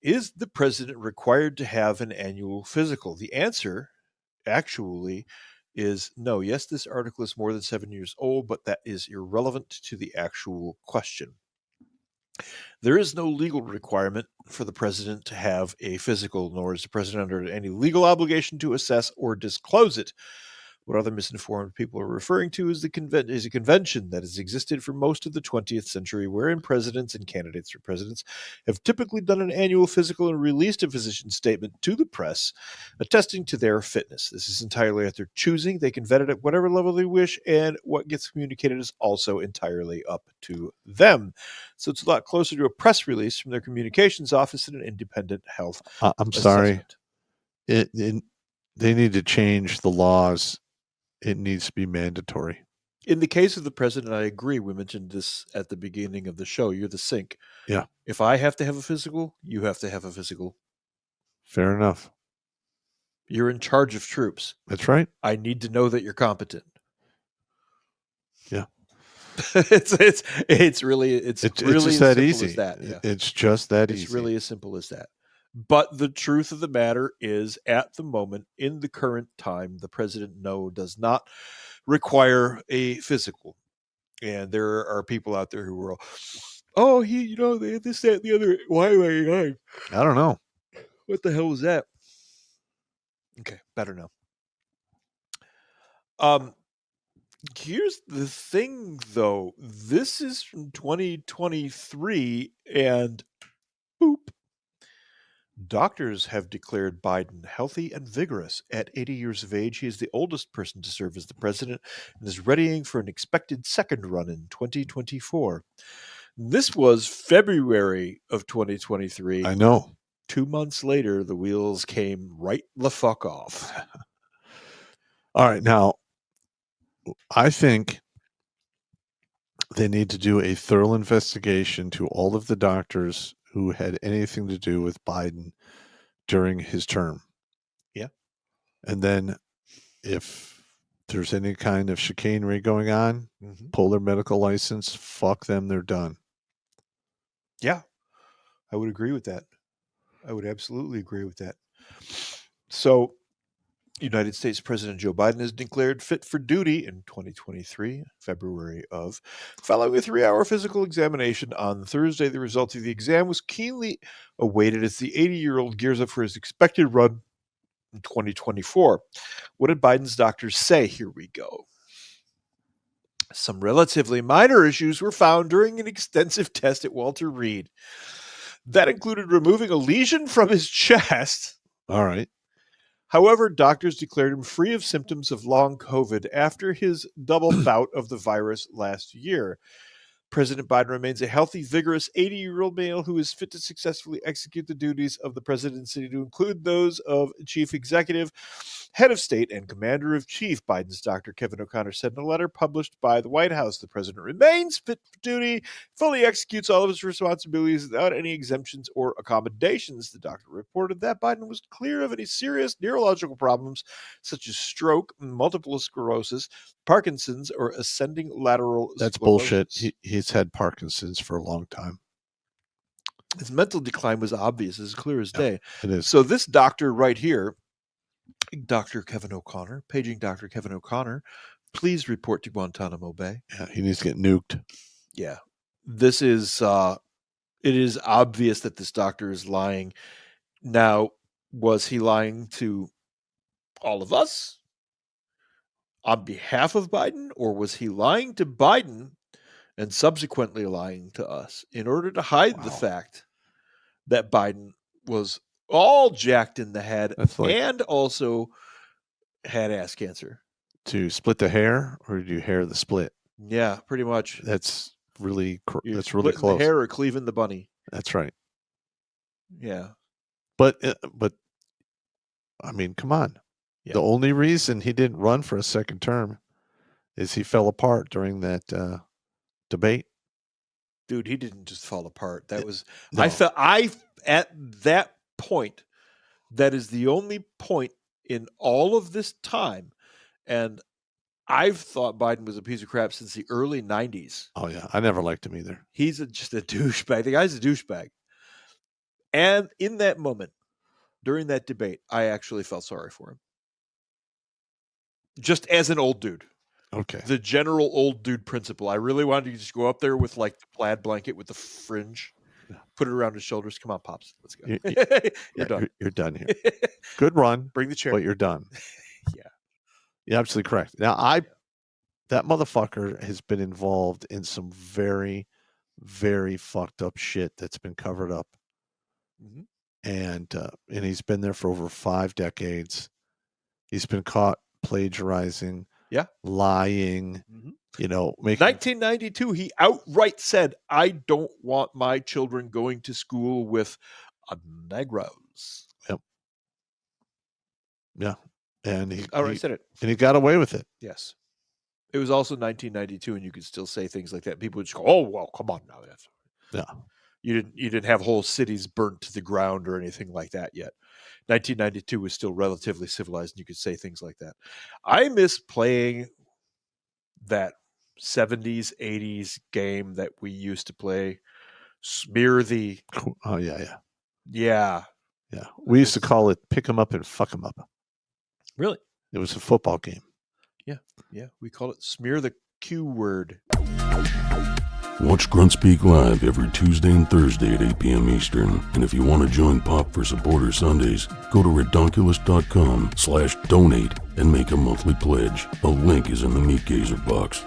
Is the president required to have an annual physical? The answer actually is no. Yes, this article is more than 7 years old, but that is irrelevant to the actual question. There is no legal requirement for the president to have a physical, nor is the president under any legal obligation to assess or disclose it. What other misinformed people are referring to is a convention that has existed for most of the 20th century, wherein presidents and candidates for presidents have typically done an annual physical and released a physician statement to the press attesting to their fitness. This is entirely at their choosing. They can vet it at whatever level they wish, and what gets communicated is also entirely up to them. So it's a lot closer to a press release from their communications office than an independent health I'm sorry. assessment. They need to change the laws. It needs to be mandatory. In the case of the president, I agree. We mentioned this at the beginning of the show. You're the sink. Yeah, If I have to have a physical, you have to have a physical. fair enough. You're in charge of troops. That's right. I need to know that you're competent. Yeah. it's really It's really just as that simple easy. as that. Yeah. It's just that It's easy. really as simple as that. But the truth of the matter is, at the moment, in the current time, the president does not require a physical. And there are people out there who are, oh, they had this, that, and the other. Why am I lying? I don't know. What the hell was that? Okay, better now. Here's the thing, though. This is from 2023, and boop. Doctors have declared Biden healthy and vigorous. At 80 years of age, he is the oldest person to serve as the president and is readying for an expected second run in 2024. This was February of 2023. I know. 2 months later, the wheels came right the fuck off. All right. Now, I think they need to do a thorough investigation to all of the doctors who had anything to do with Biden during his term. Yeah. And then if there's any kind of chicanery going on, pull their medical license, fuck them, they're done. Yeah. I would agree with that. I would absolutely agree with that. So, United States President Joe Biden is declared fit for duty in 2023, February of, following a 3-hour physical examination on Thursday. The result of the exam was keenly awaited as the 80-year-old gears up for his expected run in 2024. What did Biden's doctors say? Here we go. Some relatively minor issues were found during an extensive test at Walter Reed. That included removing a lesion from his chest. All right. However, doctors declared him free of symptoms of long COVID after his double bout of the virus last year. President Biden remains a healthy, vigorous 80-year-old male who is fit to successfully execute the duties of the presidency, to include those of chief executive, head of state, and commander of chief. Biden's Dr. Kevin O'Connor said in a letter published by the White House, the president remains fit for duty, fully executes all of his responsibilities without any exemptions or accommodations. The doctor reported that Biden was clear of any serious neurological problems such as stroke, multiple sclerosis, Parkinson's, or ascending lateral That's sclerosis. bullshit. He's had Parkinson's for a long time. His mental decline was obvious, as clear as day. It is. So this doctor right here, Dr. Kevin O'Connor, paging Dr. Kevin O'Connor, please report to Guantanamo Bay. Yeah, he needs to get nuked. Yeah. This is, it is obvious that this doctor is lying. Now, was he lying to all of us on behalf of Biden, or was he lying to Biden and subsequently lying to us in order to hide the fact that Biden was all jacked in the head and also had ass cancer? To split the hair, or do you hair the split? Yeah, pretty much. That's really You're that's really splitting close. the hair or cleaving the bunny. That's right. Yeah. But I mean, come on. Yeah. The only reason he didn't run for a second term is he fell apart during that debate. Dude, he didn't just fall apart. That was No. I at that point, that is the only point in all of this time, and I've thought Biden was a piece of crap since the early 90s. Oh yeah, I never liked him either. He's just a douchebag. The guy's a douchebag. And in that moment, during that debate, I actually felt sorry for him. Just as an old dude. Okay. The general old dude principle. I really wanted to just go up there with like the plaid blanket with the fringe, put it around his shoulders. Come on, Pops. Let's go. You're done. You're done here. Good run. Bring the chair. But you're done. Yeah. You're absolutely correct. Now, that motherfucker has been involved in some very, very fucked up shit that's been covered up. Mm-hmm. And he's been there for over 5 decades. He's been caught plagiarizing, lying, Mm-hmm. making 1992, he outright said, "I don't want my children going to school with Negros." Yep. Yeah. And he said it. And he got away with it. Yes. It was also 1992, and you could still say things like that. People would just go, "Oh, well, come on now." Yeah. You didn't have whole cities burnt to the ground or anything like that yet. 1992 was still relatively civilized, and you could say things like that. I miss playing that 70s, 80s game that we used to play. Smear the... Oh, yeah. Yeah. Yeah. We used to call it pick 'em up and fuck 'em up. Really? It was a football game. Yeah. We call it smear the Q word. Watch Grunt Speak live every Tuesday and Thursday at 8 p.m. Eastern. And if you want to join Pop for Supporter Sundays, go to redonkulous.com/donate and make a monthly pledge. A link is in the Meat Gazer box.